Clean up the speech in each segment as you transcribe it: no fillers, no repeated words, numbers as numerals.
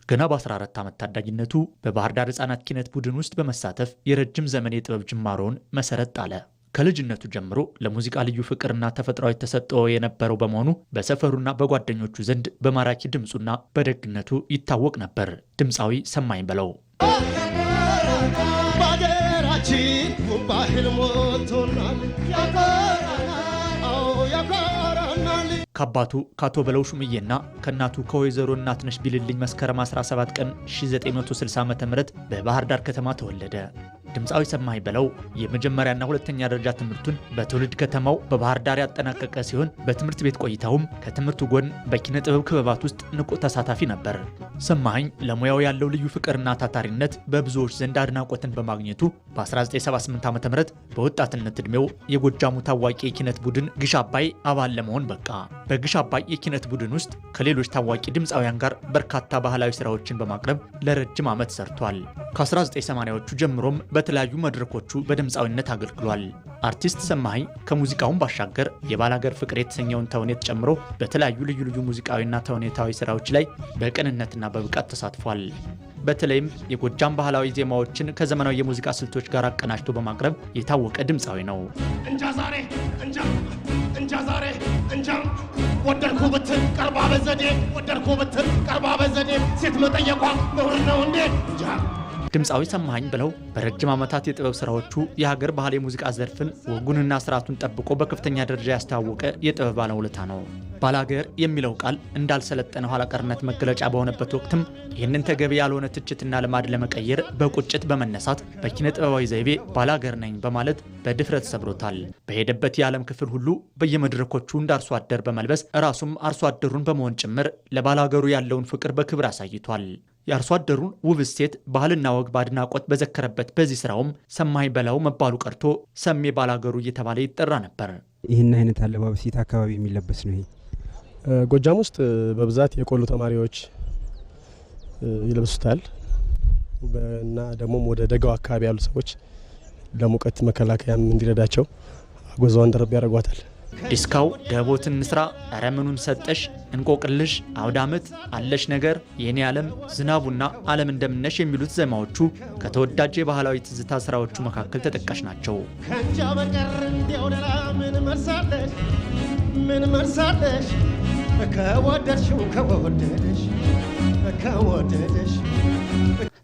ገና በ14 ዓመት ታዳጊነቱ በባህር ዳር ሕፃናት ኪነት ቡድን ውስጥ በመሳተፍ የረጅም ዘመን የጥበብ ጅማሮውን መሰረት ጣለ። ከልጅነቱ ጀምሮ ለሙዚቃ ልዩ ፍቅርና ተፈጥሯዊ ተሰጥኦ የነበረው በመሆኑ በሰፈሩና በጓደኞቹ ዘንድ በማራኪ ድምፁና በደግነቱ ይታወቅ ነበር። ድምፃዊ ሰማኸኝ በለው ባገራችን ባህል ሞልቶናል ከአባቱ ከአቶ በለው ሹምዬና ከእናቱ ከወይዘሮ እናትነሽ ቢልልኝ መስከረም 17 ቀን 1960 ዓ.ም በባህር ዳር ከተማ ተወለደ። ድምፃዊ ሰማኸኝ በለው የመጀመሪያና ሁለተኛ ደረጃ ትምህርቱን በትውልድ ከተማው በባህር ዳር ያጠናቀቀ ሲሆን በትምህርት ቤት ቆይታውም ከትምህርቱ ጎን በኪነ ጥበብ ክበባት ውስጥ ንቁ ተሳታፊ ነበር። ሰማኸኝ ለሙያው ያለው ልዩ ፍቅርና ታታሪነት በብዙዎች ዘንድ አድናቆትን በማግኘቱ በ1978 ዓ.ም በወጣትነት ዕድሜው የጎጃሙ ታዋቂ የኪነት ቡድን ግሽ አባይ አባል ለመሆን በቃ። በግሽ አባይ የኪነት ቡድን ውስጥ ከሌሎች ታዋቂ ድምፃውያን ጋር በርካታ ባህላዊ ስራዎችን በማቅረብ ለረጅም ዓመት ሰርቷል። ከ1980ዎቹ ጀምሮም በተለያዩ መድረኮቹ በድምፃዊነት አገልግሏል። አርቲስት ሰማኸኝ ከሙዚቃውን ባሻገር የባላገር ፍቅር የተሰኘውን ተውኔት ጨምሮ በተለያዩ ልዩ ልዩ ሙዚቃዊና ተውኔታዊ ስራዎች ላይ በቅንነትና በብቃት ተሳትፏል። በተለይም የጎጃም ባህላዊ ዜማዎችን ከዘመናዊ የሙዚቃ ስልቶች ጋር አቀናጅቶ በማቅረብ የታወቀ ድምፃዊ ነው። እንጃ ወደድኩ ብትል ቀርባ በዘዴ ሴት መጠየቋ ነውር ነው እንዴ? ድምፃዊ ሰማኸኝ በለው በረጅም ዓመታት የጥበብ ስራዎቹ የሀገር ባህል የሙዚቃ ዘርፍን ወጉንና ስርዓቱን ጠብቆ በከፍተኛ ደረጃ ያስተዋወቀ የጥበብ ባለውለታ ነው። ባላገር የሚለው ቃል እንዳልሰለጠነው ኋላቀርነት መገለጫ በሆነበት ወቅትም ይህንን ተገቢ ያልሆነ ትችትና ልማድ ለመቀየር በቁጭት በመነሳት በኪነ ጥበባዊ ዘይቤ ባላገር ነኝ በማለት በድፍረት ሰብሮታል። በሄደበት የዓለም ክፍል ሁሉ በየመድረኮቹ እንደ አርሶ አደር በመልበስ ራሱም አርሶ አደሩን በመሆን ጭምር ለባላገሩ ያለውን ፍቅር በክብር አሳይቷል። የአርሶ አደሩን ውብ እሴት ባህልና ወግ በአድናቆት በዘከረበት በዚህ ስራውም ሰማኸኝ በለው መባሉ ቀርቶ ሰሜ ባላገሩ እየተባለ ይጠራ ነበር። ይህን አይነት አለባበስ የት አካባቢ የሚለበስ ነው? ጎጃም ውስጥ በብዛት የቆሎ ተማሪዎች ይለብሱታል እና ደግሞም ወደ ደጋው አካባቢ ያሉ ሰዎች ለሙቀት መከላከያም እንዲረዳቸው አጎዛዋን ደረብ ያደርጓታል። ዲስካው ደቦትን ንስራ አረምኑን ሰጠሽ እንቆቅልሽ አውደ ዓመት አለሽ ነገር የኔ ዓለም ዝናቡና ዓለም እንደምነሽ የሚሉት ዜማዎቹ ከተወዳጅ የባህላዊ ትዝታ ስራዎቹ መካከል ተጠቃሽ ናቸው። ከንጃ በቀር እንዲያው ሌላ ምን መርሳለሽ ከወደድሽው ከወደደሽ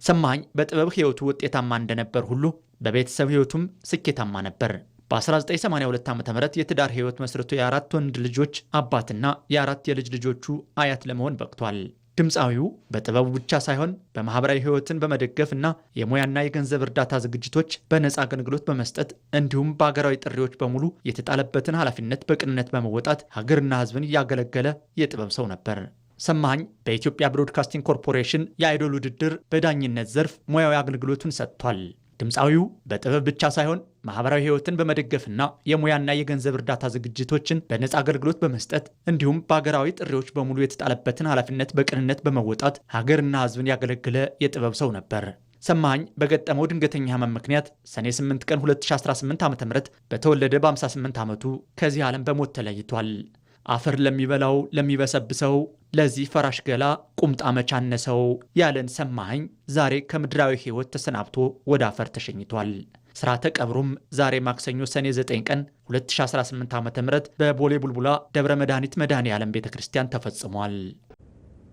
ሰማኸኝ በጥበብ ህይወቱ ውጤታማ እንደነበር ሁሉ በቤተሰብ ህይወቱም ስኬታማ ነበር። በ1982 ዓ.ም የትዳር ህይወት መስርቶ የአራት ወንድ ልጆች አባትና የአራት የልጅ ልጆቹ አያት ለመሆን በቅቷል። ድምፃዊው በጥበቡ ብቻ ሳይሆን በማህበራዊ ህይወትን በመደገፍና የሙያና የገንዘብ እርዳታ ዝግጅቶች በነፃ አገልግሎት በመስጠት እንዲሁም በሀገራዊ ጥሪዎች በሙሉ የተጣለበትን ኃላፊነት በቅንነት በመወጣት ሀገርና ህዝብን እያገለገለ የጥበብ ሰው ነበር። ሰማኸኝ በኢትዮጵያ ብሮድካስቲንግ ኮርፖሬሽን የአይዶል ውድድር በዳኝነት ዘርፍ ሙያዊ አገልግሎቱን ሰጥቷል። ድምፃዊው በጥበብ ብቻ ሳይሆን ማህበራዊ ህይወትን በመደገፍና የሙያና የገንዘብ እርዳታ ዝግጅቶችን በነፃ አገልግሎት በመስጠት እንዲሁም በሀገራዊ ጥሪዎች በሙሉ የተጣለበትን ኃላፊነት በቅንነት በመወጣት ሀገርና ህዝብን ያገለገለ የጥበብ ሰው ነበር። ሰማኸኝ በገጠመው ድንገተኛ ህመም ምክንያት ሰኔ 8 ቀን 2018 ዓ.ም በተወለደ በ58 ዓመቱ ከዚህ ዓለም በሞት ተለይቷል። አፈር ለሚበላው ለሚበሰብሰው ለዚህ ፈራሽ ገላ ቁምጣ መቻነሰው ያለን ሰማኸኝ ዛሬ ከምድራዊ ህይወት ተሰናብቶ ወደ አፈር ተሸኝቷል። ስርዓተ ቀብሩም ዛሬ ማክሰኞ ሰኔ 9 ቀን 2018 ዓ.ም በቦሌ ቡልቡላ ደብረ መድኃኒት መድኃኔ ዓለም ቤተክርስቲያን ተፈጽሟል።